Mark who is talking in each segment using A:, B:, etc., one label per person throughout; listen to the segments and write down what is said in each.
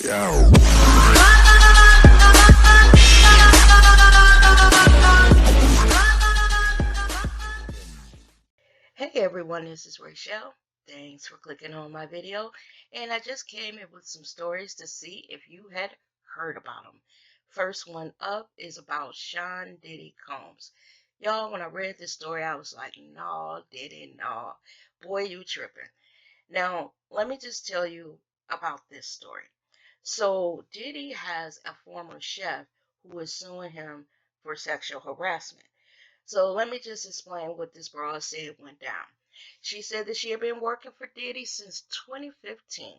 A: Yo.
B: Hey everyone, this is Rachel. Thanks for clicking on my video. And I just came in with some stories to see if you had heard about them. First one up is about Sean Diddy Combs. Y'all, when I read this story, I was like, no, Diddy, no. Boy, you tripping. Now, let me just tell you about this story. So, Diddy has a former chef who is suing him for sexual harassment. So let me just explain what this broad said went down. She said that she had been working for Diddy since 2015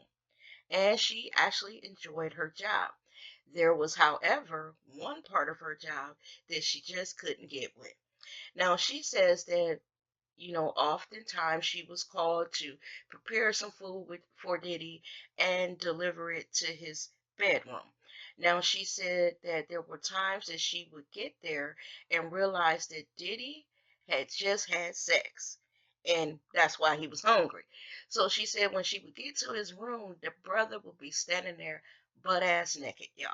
B: and she actually enjoyed her job. There was, however, one part of her job that she just couldn't get with. Now, she says that oftentimes she was called to prepare some food for Diddy and deliver it to his bedroom. Now, she said that there were times that she would get there and realize that Diddy had just had sex. And that's why he was hungry. So she said when she would get to his room, the brother would be standing there butt ass naked, y'all.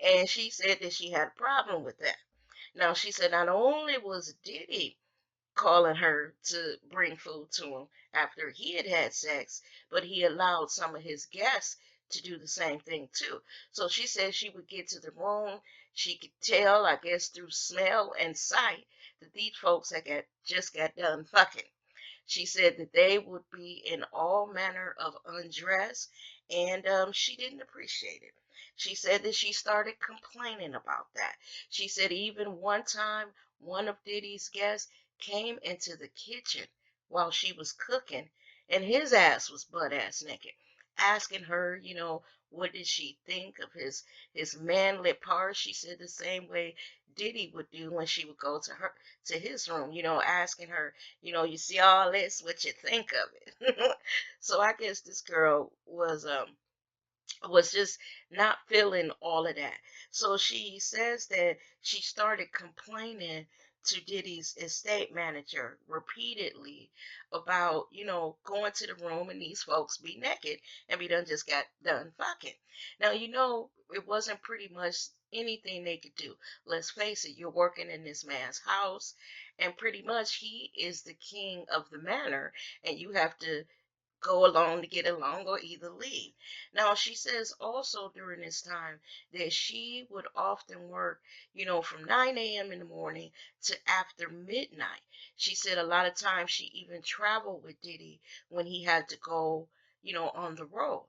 B: And she said that she had a problem with that. Now, she said not only was Diddy calling her to bring food to him after he had had sex, but he allowed some of his guests to do the same thing too. So she said she would get to the room, she could tell, I guess through smell and sight, that these folks just got done fucking. She said that they would be in all manner of undress, and she didn't appreciate it. She said that she started complaining about that. She said even one time, one of Diddy's guests came into the kitchen while she was cooking, and his ass was butt ass naked, asking her, what did she think of his manly parts. She said the same way Diddy would do when she would go to his room, asking her, you see all this, what you think of it. So I guess this girl was just not feeling all of that. So she says that she started complaining to Diddy's estate manager repeatedly about, going to the room and these folks be naked and be done just got done fucking. Now, it wasn't pretty much anything they could do. Let's face it, you're working in this man's house and pretty much he is the king of the manor and you have to go along to get along or either leave. Now, she says also during this time that she would often work, from 9 a.m. in the morning to after midnight. She said a lot of times she even traveled with Diddy when he had to go, on the road.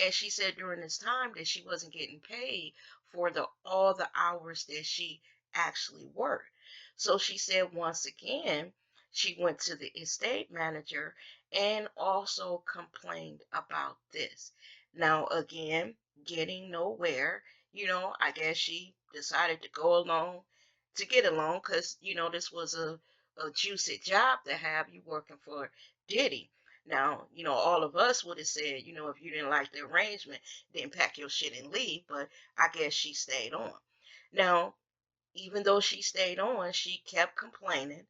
B: And she said during this time that she wasn't getting paid for all the hours that she actually worked. So she said once again, she went to the estate manager and also complained about this. Now, again, getting nowhere, I guess she decided to go along to get along because, this was a juicy job to have you working for Diddy. Now, all of us would have said, if you didn't like the arrangement, then pack your shit and leave, but I guess she stayed on. Now, even though she stayed on, she kept complaining.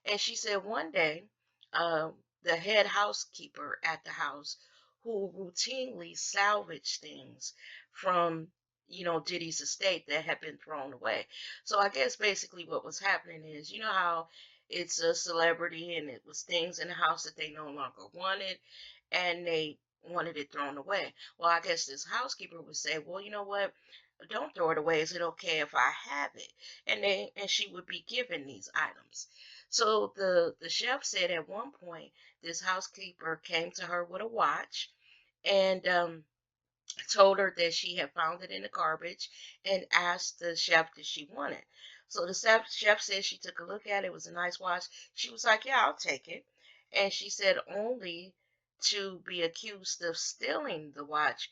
B: And she said one day, the head housekeeper at the house, who routinely salvaged things from, Diddy's estate that had been thrown away. So I guess basically what was happening is, how it's a celebrity and it was things in the house that they no longer wanted and they wanted it thrown away. Well, I guess this housekeeper would say, well, you know what? Don't throw it away. Is it okay if I have it? And she would be given these items. So the chef said at one point this housekeeper came to her with a watch and told her that she had found it in the garbage and asked the chef if she wanted. So the chef said she took a look at it. It was a nice watch. She was like, yeah, I'll take it. And she said only to be accused of stealing the watch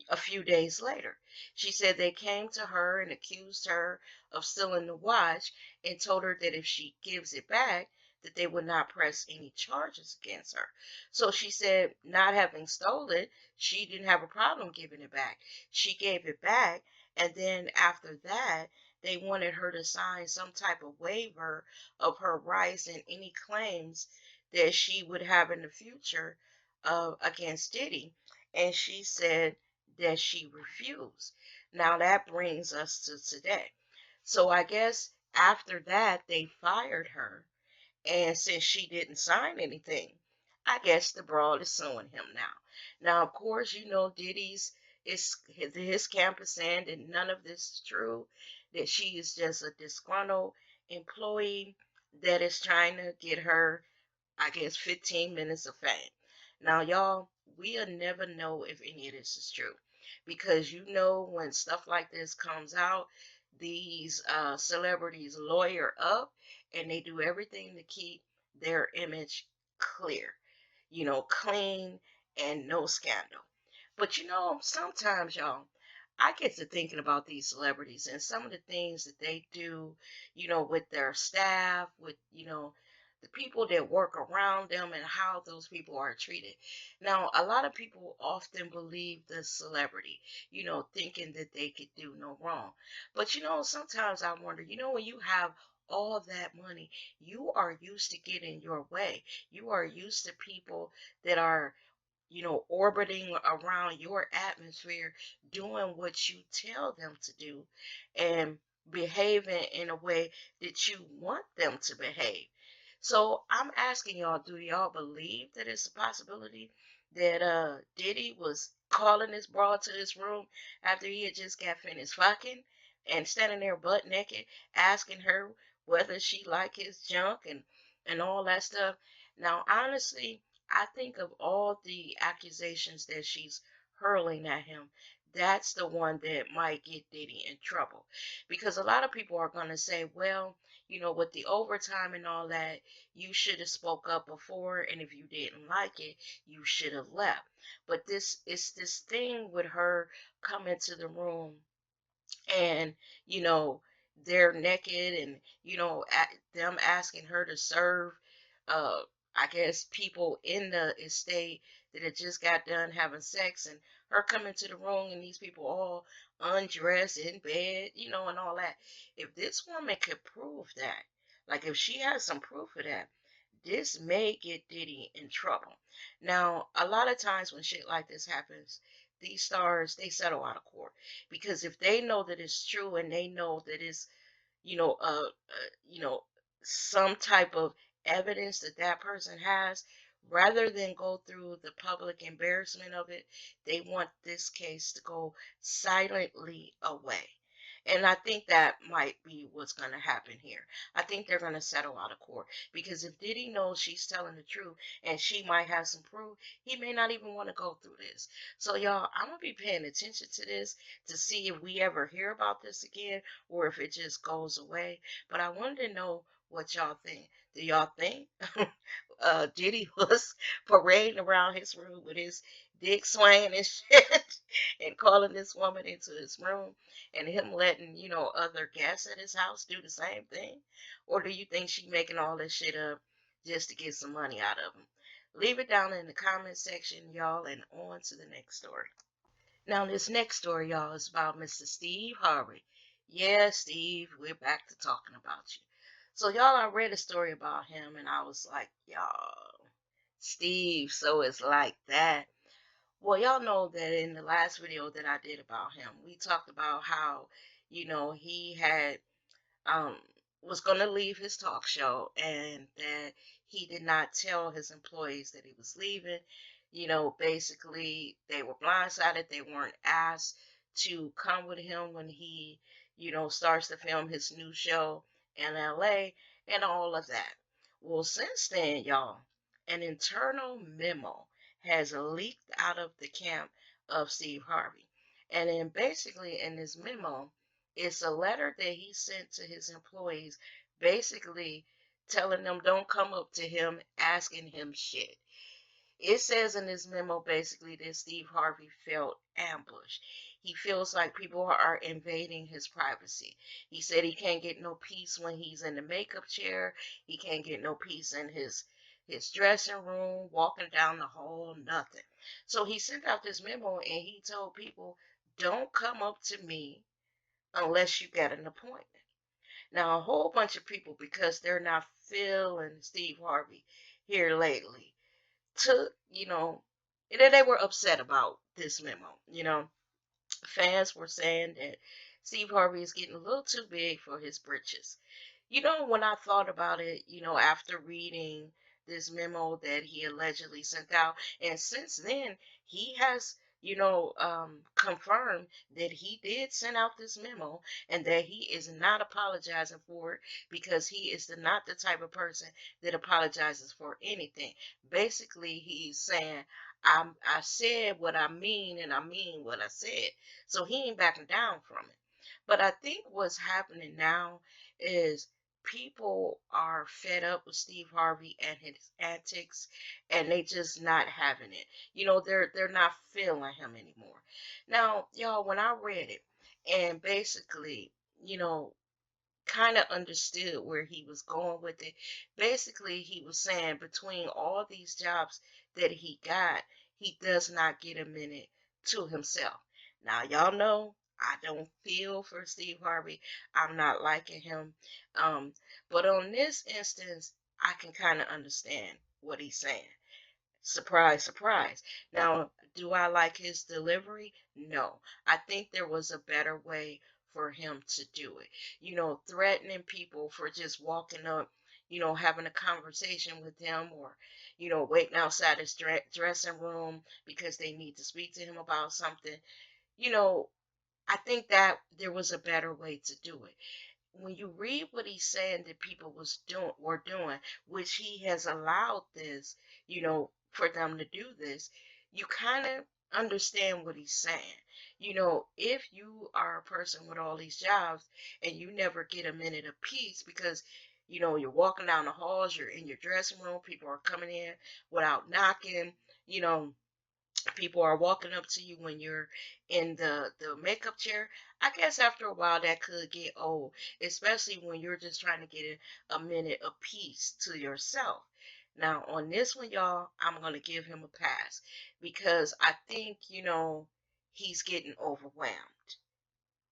B: a few days later. She said they came to her and accused her of stealing the watch and told her that if she gives it back, that they would not press any charges against her. So she said, not having stolen it, she didn't have a problem giving it back. She gave it back, and then after that, they wanted her to sign some type of waiver of her rights and any claims that she would have in the future against Diddy. And she said that she refused. Now that brings us to today. So I guess after that, they fired her. And since she didn't sign anything, I guess the broad is suing him now. Now, of course, Diddy's is his camp is saying that none of this is true, that she is just a disgruntled employee that is trying to get her, I guess, 15 minutes of fame. Now, y'all, we'll never know if any of this is true because when stuff like this comes out, these celebrities lawyer up and they do everything to keep their image clear, clean and no scandal. But sometimes, y'all, I get to thinking about these celebrities and some of the things that they do, with their staff, with, the people that work around them and how those people are treated. Now, a lot of people often believe the celebrity, thinking that they could do no wrong. But, sometimes I wonder, when you have all that money, you are used to getting your way. You are used to people that are orbiting around your atmosphere, doing what you tell them to do and behaving in a way that you want them to behave. So I'm asking y'all, do y'all believe that it's a possibility that Diddy was calling this broad to his room after he had just got finished fucking and standing there butt naked asking her whether she liked his junk and all that stuff? Now, honestly, I think of all the accusations that she's hurling at him, that's the one that might get Diddy in trouble. Because a lot of people are going to say, well, with the overtime and all that, you should have spoke up before, and if you didn't like it, you should have left. But this is this thing with her coming to the room and they're naked and them asking her to serve uh I guess people in the estate that had just got done having sex and her coming to the room and these people all undressed in bed, and all that. If this woman could prove that, like if she has some proof of that, this may get Diddy in trouble. Now, a lot of times when shit like this happens, these stars they settle out of court because if they know that it's true and they know that it's you know uh, you know some type of evidence that that person has, rather than go through the public embarrassment of it, they want this case to go silently away. And I think that might be what's going to happen here. I think they're going to settle out of court because if Diddy knows she's telling the truth and she might have some proof, he may not even want to go through this. So, y'all, I'm going to be paying attention to this to see if we ever hear about this again or if it just goes away. But I wanted to know what y'all think. Do y'all think Diddy was parading around his room with his dick swinging and shit and calling this woman into his room and him letting, other guests at his house do the same thing? Or do you think she making all this shit up just to get some money out of him? Leave it down in the comment section, y'all, and on to the next story. Now, this next story, y'all, is about Mr. Steve Harvey. Yeah, Steve, we're back to talking about you. So, y'all, I read a story about him, and I was like, y'all, Steve, so it's like that. Well, y'all know that in the last video that I did about him, we talked about how, he had um, was going to leave his talk show and that he did not tell his employees that he was leaving. Basically, they were blindsided. They weren't asked to come with him when he, starts to film his new show in LA and all of that. Well, since then, y'all, an internal memo has leaked out of the camp of Steve Harvey. And then basically in this memo, it's a letter that he sent to his employees, basically telling them don't come up to him asking him shit. It says in this memo basically that Steve Harvey felt ambushed. He feels like people are invading his privacy. He said he can't get no peace when he's in the makeup chair. He can't get no peace in his dressing room, walking down the hall, nothing. So he sent out this memo and he told people, don't come up to me unless you get an appointment. Now, a whole bunch of people, because they're not feeling Steve Harvey here lately, took, they were upset about this memo. Fans were saying that Steve Harvey is getting a little too big for his britches. When I thought about it, after reading this memo that he allegedly sent out, and since then he has, confirmed that he did send out this memo and that he is not apologizing for it because he is not the type of person that apologizes for anything. Basically, he's saying, I said what I mean and I mean what I said. So he ain't backing down from it. But I think what's happening now is people are fed up with Steve Harvey and his antics, and they just not having it. They're not feeling him anymore. Now, y'all, when I read it and basically, you know, kind of understood where he was going with it. Basically, he was saying between all these jobs that he got, he does not get a minute to himself. Now, y'all know I don't feel for Steve Harvey. I'm not liking him. Um, but on this instance, I can kind of understand what he's saying. Surprise, surprise. Now, do I like his delivery? No. I think there was a better way for him to do it. Threatening people for just walking up, having a conversation with him or, waiting outside his dressing room because they need to speak to him about something. You know, I think that there was a better way to do it. When you read what he's saying that people were doing, which he has allowed this, for them to do this, you kind of understand what he's saying. If you are a person with all these jobs and you never get a minute of peace because you're walking down the halls, you're in your dressing room, people are coming in without knocking, you know people are walking up to you when you're in the makeup chair. I guess after a while that could get old, especially when you're just trying to get a minute of peace to yourself. Now on this one, y'all, I'm gonna give him a pass because I think he's getting overwhelmed.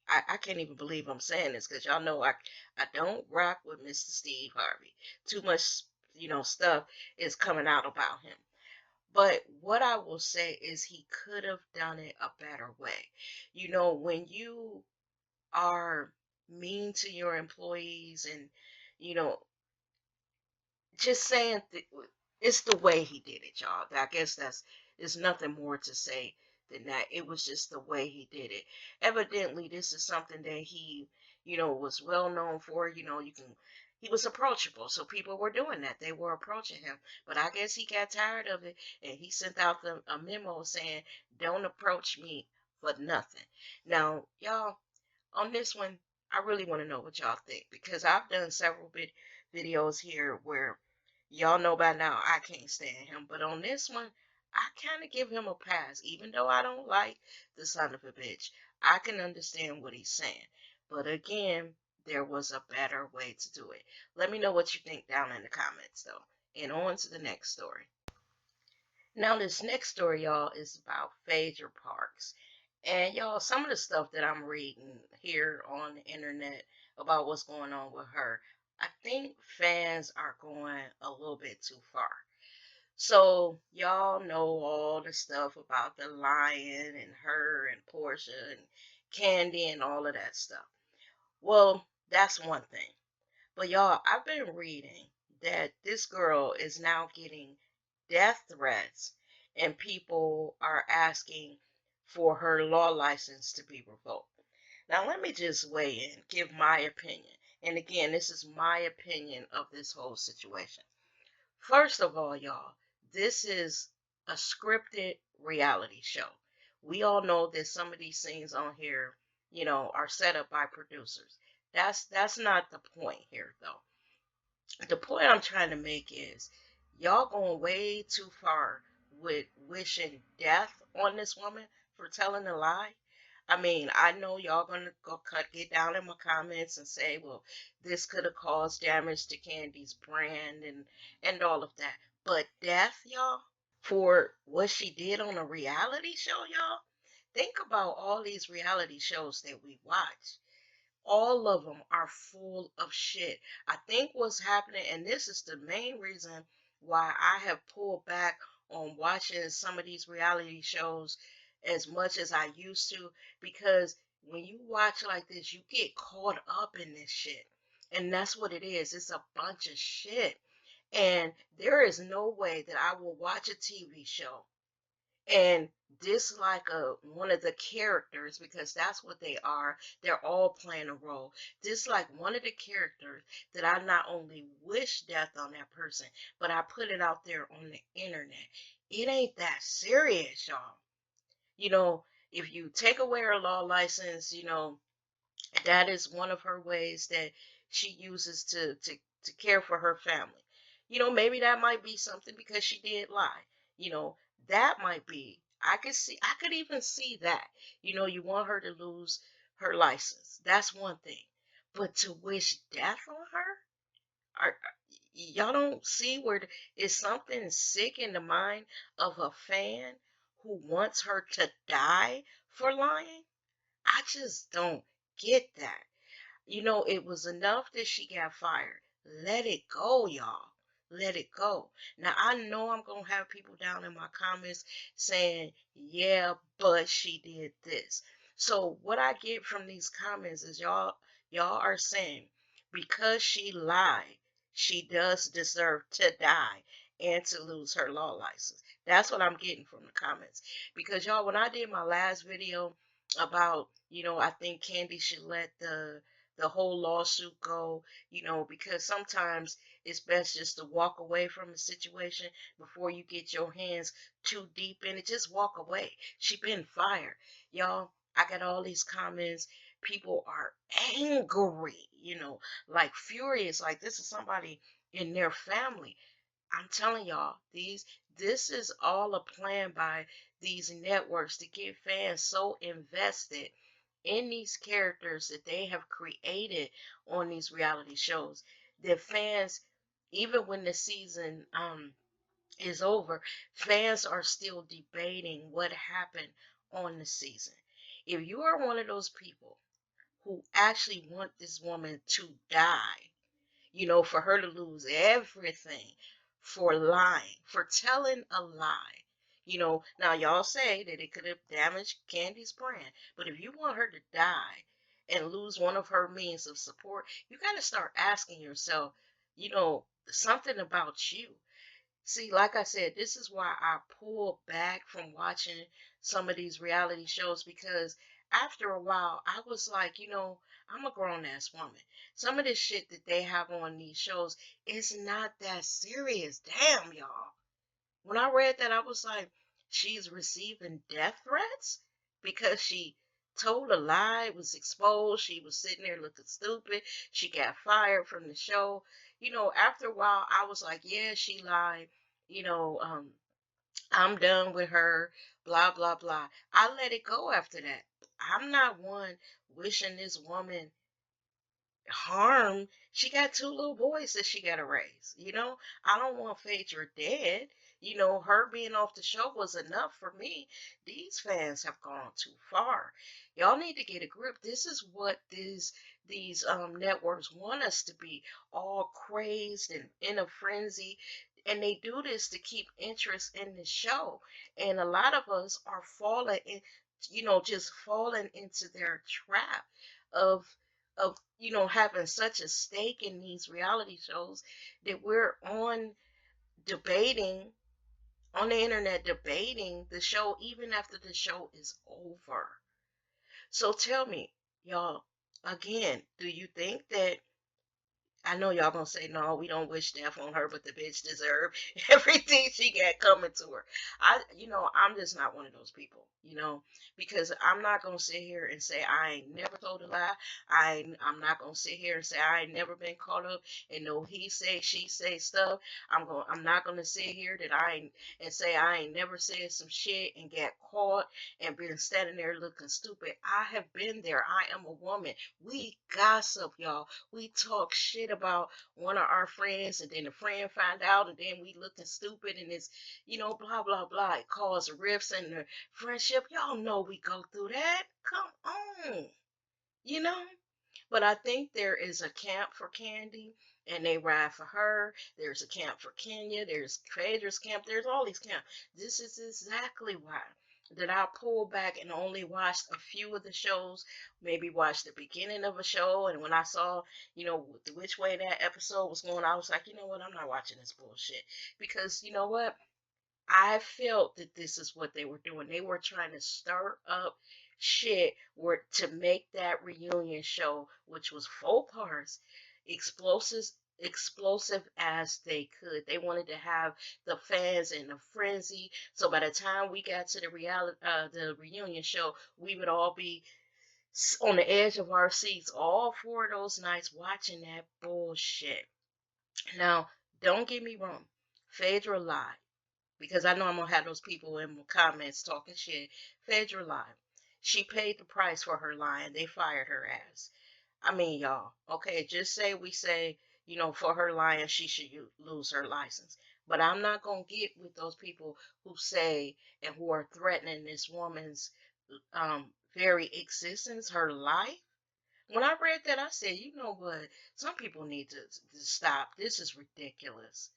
B: I can't even believe I'm saying this because y'all know I don't rock with Mr. Steve Harvey. Too much stuff is coming out about him. But what I will say is he could have done it a better way. When you are mean to your employees and, you know, just saying it's the way he did it, y'all. I guess there's nothing more to say than that. It was just the way he did it. Evidently, this is something that he, was well known for. He was approachable, so people were doing that. They were approaching him, but I guess he got tired of it, and he sent out a memo saying, "Don't approach me for nothing." Now, y'all, on this one, I really want to know what y'all think because I've done several videos here where y'all know by now I can't stand him. But on this one, I kind of give him a pass. Even though I don't like the son of a bitch, I can understand what he's saying. But again, there was a better way to do it. Let me know what you think down in the comments, though. And on to the next story. Now, this next story, y'all, is about Phaedra Parks. And y'all, some of the stuff that I'm reading here on the internet about what's going on with her, I think fans are going a little bit too far. So y'all know all the stuff about the lion and her and Portia and Candy and all of that stuff. Well, that's one thing. But y'all, I've been reading that this girl is now getting death threats and people are asking for her law license to be revoked. Now, let me just weigh in, give my opinion. And again, this is my opinion of this whole situation. First of all, y'all, this is a scripted reality show. We all know that some of these things on here, are set up by producers. That's not the point here, though. The point I'm trying to make is y'all going way too far with wishing death on this woman for telling a lie. I mean, I know y'all gonna get down in my comments and say, well, this could have caused damage to Candy's brand and all of that. But death, y'all, for what she did on a reality show, y'all. Think about all these reality shows that we watch. All of them are full of shit. I think what's happening, and this is the main reason why I have pulled back on watching some of these reality shows, as much as I used to, because when you watch like this, you get caught up in this shit. And that's what it is. It's a bunch of shit. And there is no way that I will watch a TV show and dislike one of the characters, because that's what they are. They're all playing a role. Dislike one of the characters that I not only wish death on that person, but I put it out there on the internet. It ain't that serious, y'all. You know, if you take away her law license, that is one of her ways that she uses to care for her family. Maybe that might be something because she did lie. You know, that might be. I could even see that. You want her to lose her license. That's one thing. But to wish death on her? Y'all don't see where is something sick in the mind of a fan who wants her to die for lying? I just don't get that. It was enough that she got fired. Let it go, y'all. Let it go. Now, I know I'm going to have people down in my comments saying, yeah, but she did this. So what I get from these comments is y'all are saying because she lied, she does deserve to die and to lose her law license. That's what I'm getting from the comments. Because y'all, when I did my last video about, I think Candy should let the whole lawsuit go, because sometimes it's best just to walk away from a situation before you get your hands too deep in it. Just walk away. She been fired. Y'all, I got all these comments. People are angry, like furious, like this is somebody in their family. I'm telling y'all, this is all a plan by these networks to get fans so invested in these characters that they have created on these reality shows that fans, even when the season is over, fans are still debating what happened on the season. If you are one of those people who actually want this woman to die, for her to lose everything for lying, for telling a lie. Now y'all say that it could have damaged Candy's brand, but if you want her to die and lose one of her means of support, you got to start asking yourself, something about you. See, like I said, this is why I pull back from watching some of these reality shows, because after a while, I was like, I'm a grown ass woman. Some of this shit that they have on these shows is not that serious. Damn, y'all. When I read that, I was like, she's receiving death threats because she told a lie, was exposed, she was sitting there looking stupid, she got fired from the show. After a while, I was like, yeah, she lied. You know, um, I'm done with her, blah, blah, blah. I let it go after that. I'm not one wishing this woman harm. She got two little boys that she got to raise. I don't want Phaedra dead. Her being off the show was enough for me. These fans have gone too far. Y'all need to get a grip. This is what these networks want us to be, all crazed and in a frenzy. And they do this to keep interest in the show. And a lot of us are falling in, just falling into their trap of having such a stake in these reality shows that we're debating on the internet, debating the show even after the show is over. So tell me, y'all, again, do you think that, I know y'all gonna say no, we don't wish death on her, but the bitch deserve everything she got coming to her. I'm just not one of those people, because I'm not gonna sit here and say I ain't never told a lie. I'm not gonna sit here and say I ain't never been caught up in no he say she say stuff. I'm not gonna sit here that I ain't and say I ain't never said some shit and got caught and been standing there looking stupid. I have been there. I am a woman. We gossip, y'all. We talk shit about one of our friends, and then the friend find out, and then we looking stupid, and it's, blah, blah, blah. It causes rifts in the friendship. Y'all know we go through that. Come on, you know? But I think there is a camp for Candy, and they ride for her. There's a camp for Kenya. There's Phaedra's camp. There's all these camps. This is exactly why that I pulled back and only watched a few of the shows, maybe watched the beginning of a show. And when I saw, which way that episode was going, I was like, you know what, I'm not watching this bullshit. Because you know what? I felt that this is what they were doing. They were trying to stir up shit where to make that reunion show, which was 4 parts, explosive explosive as they could. They wanted to have the fans in a frenzy. So by the time we got to the reunion show, we would all be on the edge of our seats all 4 of those nights watching that bullshit. Now, don't get me wrong. Phaedra lied because I know I'm gonna have those people in the comments talking shit. Phaedra lied. She paid the price for her lying. They fired her ass. I mean, y'all. Okay, just say we say, for her lying, she should lose her license. But I'm not gonna get with those people who say and who are threatening this woman's very existence, her life. When I read that, I said, you know what? Some people need to stop. This is ridiculous.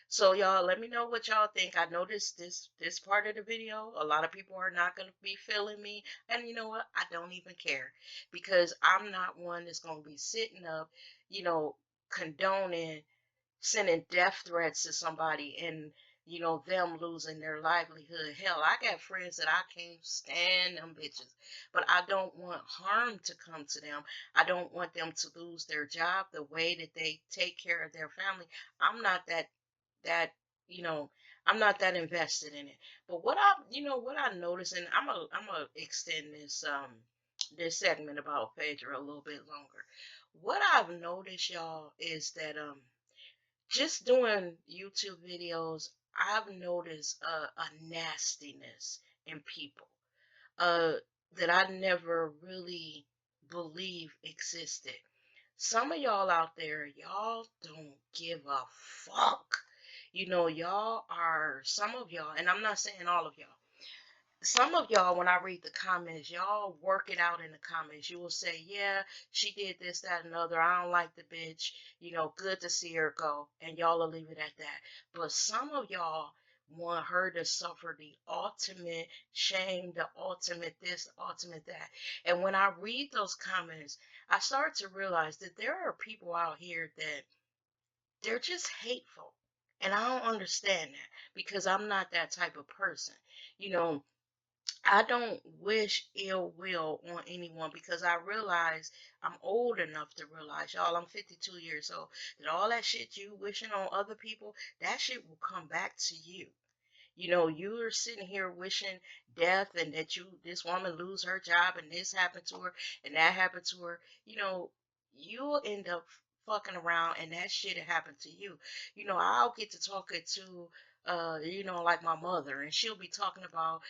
B: So y'all, let me know what y'all think. I noticed this part of the video. A lot of people are not gonna be feeling me, and you know what? I don't even care because I'm not one that's gonna be sitting up, you know, condoning sending death threats to somebody and them losing their livelihood. Hell, I got friends that I can't stand them bitches, but I don't want harm to come to them. I don't want them to lose their job the way that they take care of their family. I'm not that you know I'm not that invested in it. But what I noticed, and I'm gonna extend this segment about Phaedra a little bit longer. What I've noticed, y'all, is that just doing YouTube videos, I've noticed a nastiness in people uh, that I never really believed existed. Some of y'all out there, y'all don't give a fuck. Some of y'all, and I'm not saying all of y'all, some of y'all, when I read the comments, y'all work it out in the comments. You will say, yeah, she did this, that, and other. I don't like the bitch. Good to see her go. And y'all will leave it at that. But some of y'all want her to suffer the ultimate shame, the ultimate this, the ultimate that. And when I read those comments, I start to realize that there are people out here that they're just hateful. And I don't understand that because I'm not that type of person. You know, I don't wish ill will on anyone because I realize I'm old enough to realize, y'all, I'm 52 years old, that all that shit you wishing on other people, that shit will come back to you. You're sitting here wishing death and that this woman lose her job and this happened to her and that happened to her. You'll end up fucking around and that shit happened to you. I'll get to talking to like my mother, and she'll be talking about,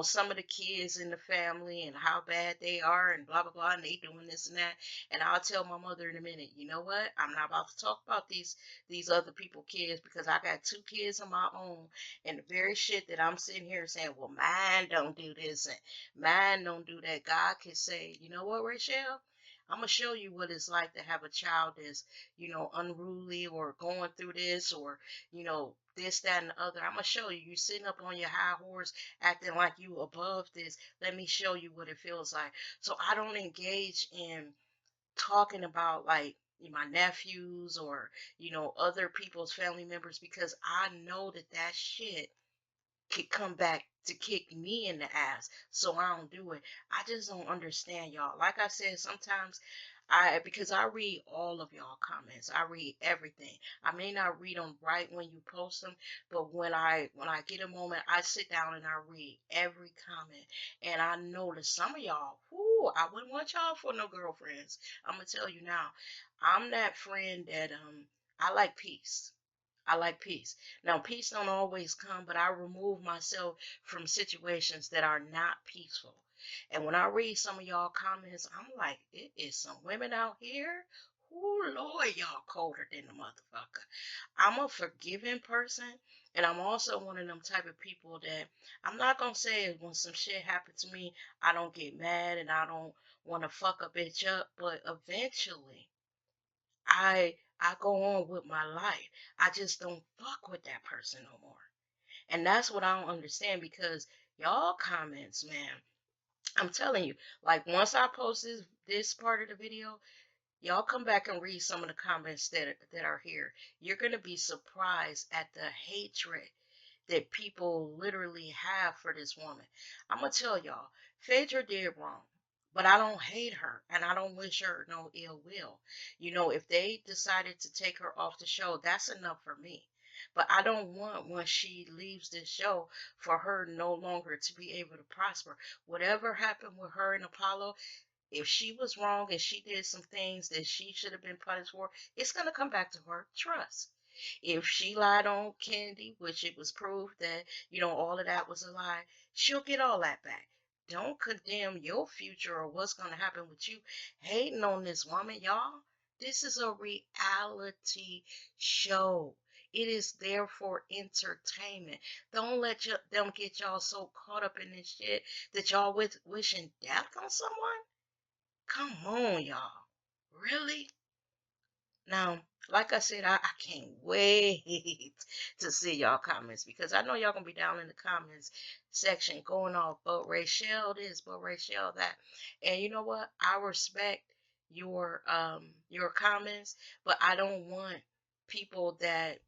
B: some of the kids in the family and how bad they are and blah blah blah and they doing this and that. And I'll tell my mother in a minute, you know what? I'm not about to talk about these other people kids because I got 2 kids of my own, and the very shit that I'm sitting here saying, well, mine don't do this and mine don't do that. God can say, you know what, Rachel? I'm gonna show you what it's like to have a child that's, unruly or going through this or, this, that, and the other. I'm gonna show you. You sitting up on your high horse, acting like you above this. Let me show you what it feels like. So I don't engage in talking about like my nephews or other people's family members because I know that shit could come back to kick me in the ass. So I don't do it. I just don't understand y'all. Like I said, sometimes because I read all of y'all comments. I read everything. I may not read them right when you post them, but when I get a moment, I sit down and I read every comment. And I notice some of y'all, whoo, I wouldn't want y'all for no girlfriends. I'm gonna tell you now. I'm that friend that I like peace. I like peace. Now, peace don't always come, but I remove myself from situations that are not peaceful. And when I read some of y'all comments, I'm like, it is some women out here. Ooh, Lord, y'all colder than the motherfucker. I'm a forgiving person, and I'm also one of them type of people that I'm not gonna say when some shit happens to me, I don't get mad and I don't want to fuck a bitch up, but eventually I go on with my life. I just don't fuck with that person no more. And that's what I don't understand because Y'all comments, man. I'm telling you, like once I post this part of the video, y'all come back and read some of the comments that are here. You're gonna be surprised at the hatred that people literally have for this woman. I'm gonna tell y'all, Phaedra did wrong, but I don't hate her and I don't wish her no ill will. You know, if they decided to take her off the show, that's enough for me. But I don't want when she leaves this show for her no longer to be able to prosper. Whatever happened with her and Apollo, if she was wrong and she did some things that she should have been punished for, it's going to come back to her. Trust. If she lied on Kennedy, which it was proved that, all of that was a lie, she'll get all that back. Don't condemn your future or what's going to happen with you hating on this woman, y'all. This is a reality show. It is there for entertainment. Don't let them get y'all so caught up in this shit that y'all wishing death on someone. Come on, y'all. Really? Now, like I said, I can't wait to see y'all comments because I know y'all gonna be down in the comments section going off, but Rachel this, but Rachel that. And you know what? I respect your comments, but I don't want people that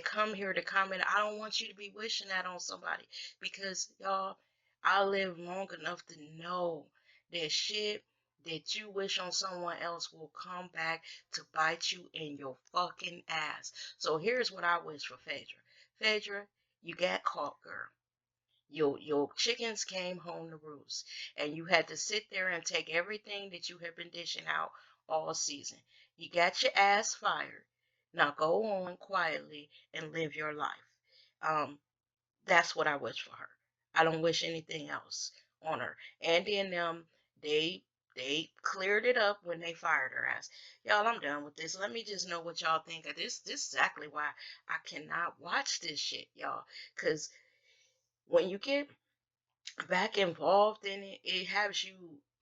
B: come here to comment. I don't want you to be wishing that on somebody because y'all, I live long enough to know that shit that you wish on someone else will come back to bite you in your fucking ass. So here's what I wish for Phaedra. Phaedra, you got caught, girl. Your chickens came home to roost, and you had to sit there and take everything that you have been dishing out all season. You got your ass fired. Now go on quietly and live your life. Um, that's what I wish for her. I don't wish anything else on her. And then they they cleared it up when they fired her ass. Y'all, I'm done with this. Let me just know what y'all think of this. This is exactly why I cannot watch this shit, y'all. Cause when you get back involved in it, it has you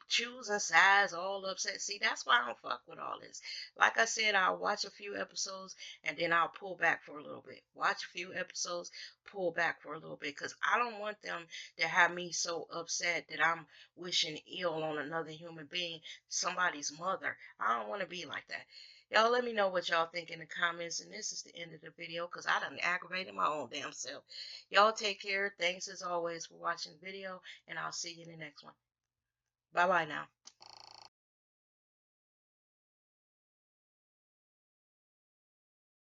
B: choosing sides, all upset. See, that's why I don't fuck with all this. Like I said, I'll watch a few episodes and then I'll pull back for a little bit. Watch a few episodes, pull back for a little bit, because I don't want them to have me so upset that I'm wishing ill on another human being, somebody's mother. I don't want to be like that. Y'all let me know what y'all think in the comments. And this is the end of the video because I done aggravated my own damn self. Y'all take care. Thanks as always for watching the video, and I'll see you in the next one. Bye bye now.